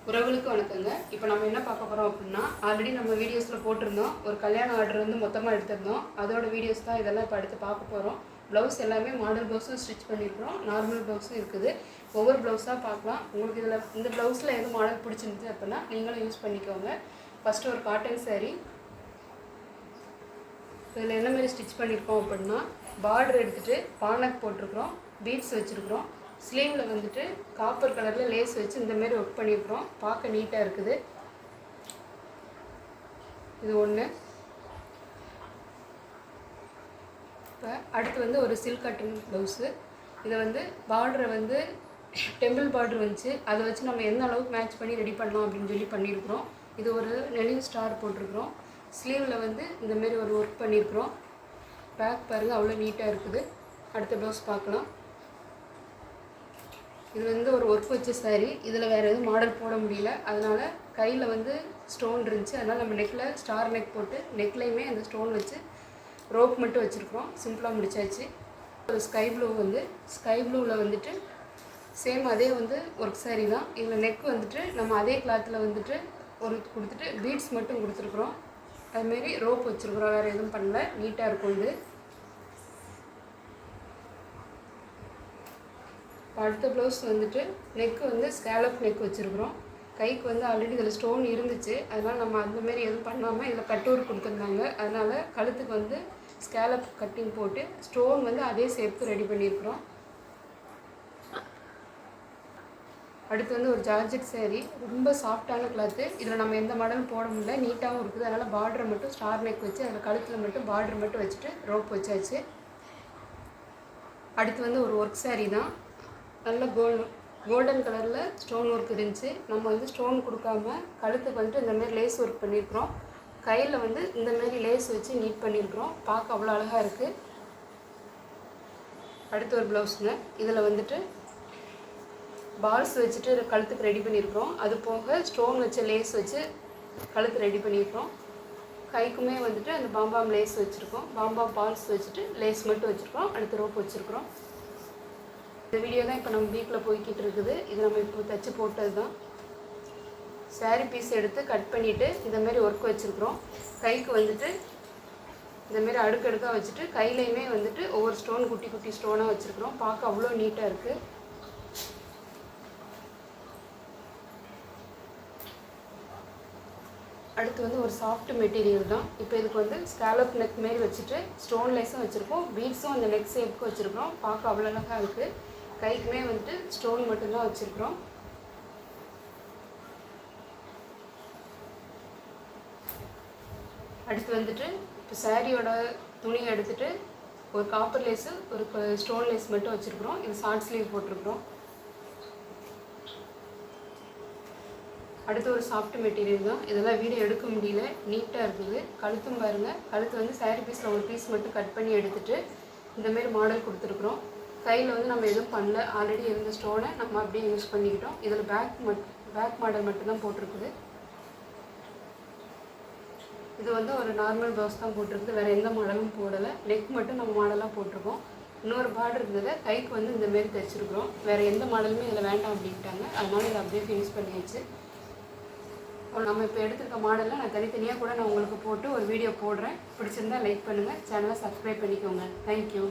உறவுகளுக்கு வணக்கங்க. இப்போ நம்ம என்ன பார்க்க போகிறோம் அப்படின்னா, ஆல்ரெடி நம்ம வீடியோஸில் போட்டிருந்தோம். ஒரு கல்யாண ஆர்டர் வந்து மொத்தமாக எடுத்திருந்தோம். அதோட வீடியோஸ் தான் இதெல்லாம் இப்போ அடுத்து பார்க்க போகிறோம். ப்ளவுஸ் எல்லாமே மாடல் ப்ளவுஸும் ஸ்டிச் பண்ணியிருக்கிறோம், நார்மல் ப்ளவுஸும் இருக்குது. ஒவ்வொரு ப்ளவுஸாக பார்க்கலாம். உங்களுக்கு இதில் இந்த ப்ளவுஸில் எது மாடல் பிடிச்சிருந்துச்சு அப்படின்னா நீங்களும் யூஸ் பண்ணிக்கோங்க. ஃபஸ்ட்டு ஒரு காட்டன் சாரீ. இதில் என்ன மாதிரி ஸ்டிச் பண்ணியிருக்கோம் அப்படின்னா, பார்டர் எடுத்துகிட்டு பானக் போட்டிருக்கிறோம், பீட்ஸ் வச்சுருக்குறோம். ஸ்லீவில் வந்துட்டு காப்பர் கலரில் லேஸ் வச்சு இந்தமாரி ஒர்க் பண்ணியிருக்கிறோம். பார்க்க நீட்டாக இருக்குது. இது ஒன்று. இப்போ அடுத்து வந்து ஒரு சில்க் காட்டன் ப்ளவுஸு. இதை வந்து பார்டரை வந்து டெம்பிள் பார்டர் வந்துச்சு, அதை வச்சு நம்ம எந்த அளவுக்கு மேட்ச் பண்ணி ரெடி பண்ணலாம் அப்படின்னு சொல்லி பண்ணியிருக்கிறோம். இது ஒரு நெளிவு ஸ்டார் போட்டிருக்கிறோம். ஸ்லீவில் வந்து இந்தமாரி ஒரு ஒர்க் பண்ணியிருக்கிறோம். பேக் பாருங்கள், அவ்வளோ நீட்டாக இருக்குது. அடுத்த ப்ளவுஸ் பார்க்கலாம். இது வந்து ஒரு ஒர்க் வச்ச சாரீ. இதில் வேறு எதுவும் மாடல் போட முடியல, அதனால் கையில் வந்து ஸ்டோன் இருந்துச்சு. அதனால் நம்ம நெக்கில் ஸ்டார் நெக் போட்டு நெக்லையுமே அந்த ஸ்டோன் வச்சு ரோப் மட்டும் வச்சுருக்குறோம். சிம்பிளாக முடிச்சாச்சு. ஒரு ஸ்கை ப்ளூ வந்து ஸ்கை ப்ளூவில் வந்துட்டு சேம் அதே வந்து ஒர்க் சாரீ தான். இதில் நெக் வந்துட்டு நம்ம அதே கிளாத்தில் வந்துட்டு ஒரு கொடுத்துட்டு பீட்ஸ் மட்டும் கொடுத்துருக்குறோம். அதுமாரி ரோப் வச்சுருக்குறோம், வேறு எதுவும் பண்ணல. நீட்டாக இருக்கும். இது அடுத்த ப்ளவுஸ் வந்துட்டு நெக்கு வந்து ஸ்கேலப் நெக் வச்சுருக்குறோம். கைக்கு வந்து ஆல்ரெடி இதில் ஸ்டோன் இருந்துச்சு, அதனால் நம்ம அந்தமாரி எதுவும் பண்ணாமல் இதில் கட் ஒர்க் கொடுத்துருந்தாங்க. அதனால் கழுத்துக்கு வந்து ஸ்கேலப் கட்டிங் போட்டு ஸ்டோன் வந்து அதே ஷேப்புக்கு ரெடி பண்ணியிருக்கிறோம். அடுத்து வந்து ஒரு ஜார்ஜெட் சாரீ. ரொம்ப சாஃப்டான கிளாத்து. இதில் நம்ம எந்த மாடலும் போட முடியல, நீட்டாகவும் இருக்குது. அதனால் பார்டரை மட்டும் ஸ்டார் நெக் வச்சு அதில் கழுத்தில் மட்டும் பார்டர் மட்டும் வச்சுட்டு ரோப் வச்சாச்சு. அடுத்து வந்து ஒரு ஒர்க் சாரீ தான். நல்ல கோல்டன் கலரில் ஸ்டோன் ஒர்க் இருந்துச்சு. நம்ம வந்து ஸ்டோன் கொடுக்காம கழுத்துக்கு வந்துட்டு இந்தமாரி லேஸ் ஒர்க் பண்ணியிருக்கிறோம். கையில் வந்து இந்தமாரி லேஸ் வச்சு நீட் பண்ணியிருக்கிறோம். பார்க்க அவ்வளோ அழகாக இருக்குது. அடுத்து ஒரு ப்ளவுஸுங்க. இதில் வந்துட்டு பால்ஸ் வச்சுட்டு கழுத்துக்கு ரெடி பண்ணியிருக்கிறோம். அது போக ஸ்டோன் வச்ச லேஸ் வச்சு கழுத்து ரெடி பண்ணியிருக்கிறோம். கைக்குமே வந்துட்டு அந்த பாம்பாம் லேஸ் வச்சுருக்கோம். பாம்பாம் பால்ஸ் வச்சுட்டு லேஸ் மட்டும் வச்சுருக்கோம். அடுத்து ரோப் வச்சுருக்குறோம். இந்த வீடியோ தான் இப்போ நம்ம வீட்டில் போய்கிட்டு இருக்குது. இது நம்ம இப்போ தைச்சி போட்டது தான். சாரீ பீஸ் எடுத்து கட் பண்ணிவிட்டு இந்தமாரி ஒர்க் வச்சுருக்குறோம். கைக்கு வந்துட்டு இந்தமாரி அடுக்கடுக்காக வச்சுட்டு கையிலையுமே வந்துட்டு ஒவ்வொரு ஸ்டோன் குட்டி குட்டி ஸ்டோனாக வச்சுருக்குறோம். பார்க்க அவ்வளோ நீட்டாக இருக்குது. அடுத்து வந்து ஒரு சாஃப்ட் மெட்டீரியல் தான். இப்போ இதுக்கு வந்து ஸ்கேலப் நெக் மாரி வச்சுட்டு ஸ்டோன் லேஸும் வச்சுருக்கோம், பீட்ஸும் அந்த நெக் ஷேப்புக்கு வச்சுருக்கோம். பார்க்க அவ்வளோ அழகாக இருக்குது. கைக்குமே வந்துட்டு ஸ்டோன் மட்டும்தான் வச்சுருக்குறோம். அடுத்து வந்துட்டு இப்போ சாரியோட துணியை எடுத்துகிட்டு ஒரு காப்பர் லேஸு ஒரு ஸ்டோன் லேஸ் மட்டும் வச்சுருக்குறோம். இது ஷார்ட் ஸ்லீவ் போட்டிருக்குறோம். அடுத்து ஒரு சாஃப்ட் மெட்டீரியல் தான். இதெல்லாம் வீடியோ எடுக்க முடியல, நீட்டாக இருக்குது. கழுத்தும் பாருங்கள். கழுத்து வந்து சாரீ பீஸில் ஒரு பீஸ் மட்டும் கட் பண்ணி எடுத்துகிட்டு இந்தமாரி மாடல் கொடுத்துருக்குறோம். கையில் வந்து நம்ம எதுவும் பண்ணல, ஆல்ரெடி இருந்த ஸ்டோனை நம்ம அப்படியே யூஸ் பண்ணிக்கிட்டோம். இதில் பேக் மாடல் மட்டும்தான் போட்டிருக்குது. இது வந்து ஒரு நார்மல் ப்ளவுஸ் தான் போட்டிருக்குது, வேறு எந்த மாடலும் போடலை. நெக் மட்டும் நம்ம மாடலாக போட்டிருக்கோம். இன்னொரு பார்டர் இருந்ததை கைக்கு வந்து இந்தமாரி தைச்சிருக்கிறோம். வேறு எந்த மாடலுமே இதில் வேண்டாம் அப்படின்ட்டாங்க, அதனால் இதை அப்படியே ஃபினிஷ் பண்ணியாச்சு. நம்ம இப்போ எடுத்துருக்க மாடலில் நான் தனித்தனியாக கூட நான் உங்களுக்கு போட்டு ஒரு வீடியோ போடுறேன். பிடிச்சிருந்தால் லைக் பண்ணுங்கள், சேனலை சப்ஸ்கிரைப் பண்ணிக்கோங்க. தேங்க்யூ.